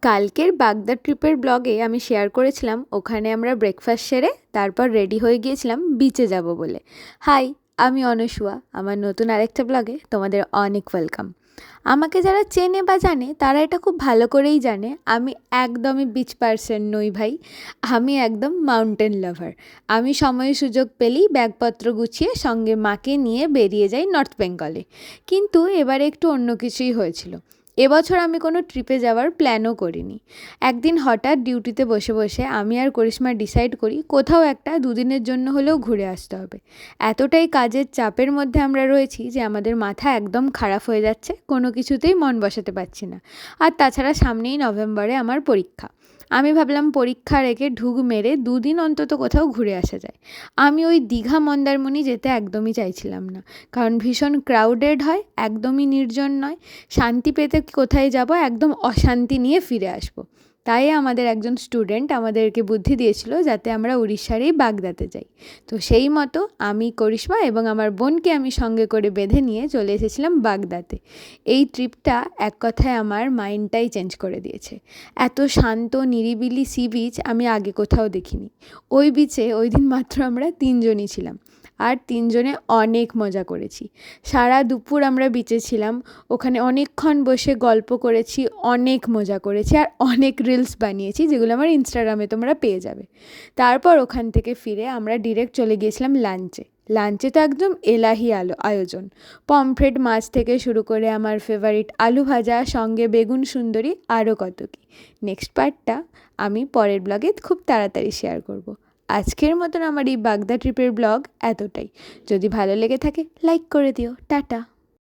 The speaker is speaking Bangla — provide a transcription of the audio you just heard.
কালকের বাগদা ট্রিপের ব্লগে আমি শেয়ার করেছিলাম ওখানে আমরা ব্রেকফাস্ট সেরে তারপর রেডি হয়ে গিয়েছিলাম বিচে যাব বলে। হাই, আমি অনসুয়া। আমার নতুন আরেকটা ব্লগে তোমাদের অনেক ওয়েলকাম। আমাকে যারা চেনে বা জানে তারা এটা খুব ভালো করেই জানে আমি একদমই বিচ পার্সন নই ভাই। আমি একদম মাউন্টেন লাভার। আমি সময় সুযোগ পেলেই ব্যাগপত্র গুছিয়ে সঙ্গে মাকে নিয়ে বেরিয়ে যাই নর্থ বেঙ্গলে। কিন্তু এবারে একটু অন্য কিছুই হয়েছিল। এবছর আমি কোনো ট্রিপে যাওয়ার প্ল্যানও করিনি। একদিন হঠাৎ ডিউটিতে বসে বসে আমি আর করিশ্মা ডিসাইড করি কোথাও একটা দুদিনের জন্য হলেও ঘুরে আসতে হবে। এতটাই কাজের চাপের মধ্যে আমরা রয়েছি যে আমাদের মাথা একদম খারাপ হয়ে যাচ্ছে, কোনো কিছুতেই মন বসাতে পারছি না। আর তাছাড়া সামনেই নভেম্বরে আমার পরীক্ষা। আমি ভাবলাম পরীক্ষা রেখে ঢুক মেরে দুদিন অন্তত কোথাও ঘুরে আসা যায়। আমি ওই দীঘা মন্দারমণি যেতে একদমই চাইছিলাম না, কারণ ভীষণ ক্রাউডেড হয়, একদমই নির্জন নয়। শান্তি পেতে কোথায় যাব, একদম অশান্তি নিয়ে ফিরে আসব। তাই আমাদের একজন স্টুডেন্ট আমাদেরকে বুদ্ধি দিয়েছিল যাতে আমরা উড়িষ্যার এই বাগদাতে যাই। তো সেই মতো আমি, করিশ্মা এবং আমার বোনকে আমি সঙ্গে করে বেঁধে নিয়ে চলে এসেছিলাম বাগদাতে। এই ট্রিপটা এক কথায় আমার মাইন্ডটাই চেঞ্জ করে দিয়েছে। এত শান্ত নিরিবিলি সি বিচ আমি আগে কোথাও দেখিনি। ওই বিচে ওই দিন মাত্র আমরা 3জনই ছিলাম, আর 3জনে অনেক মজা করেছি। সারা দুপুর আমরা বিচে ছিলাম, ওখানে অনেকক্ষণ বসে গল্প করেছি, অনেক মজা করেছি, আর অনেক রিলস বানিয়েছি যেগুলো আমার ইনস্টাগ্রামে তোমরা পেয়ে যাবে। তারপর ওখান থেকে ফিরে আমরা ডিরেক্ট চলে গিয়েছিলাম লাঞ্চে। লাঞ্চে তো একদম এলাহি আয়োজন। পমফ্রেট মাছ থেকে শুরু করে আমার ফেভারিট আলু ভাজা, সঙ্গে বেগুন সুন্দরী, আরও কত কী। নেক্সট পার্টটা আমি পরের ব্লগে খুব তাড়াতাড়ি শেয়ার করব। আজকের মতন আমার এই বাগদা ট্রিপের ব্লগ এতটাই। যদি ভালো লেগে থাকে লাইক করে দিও। টাটা।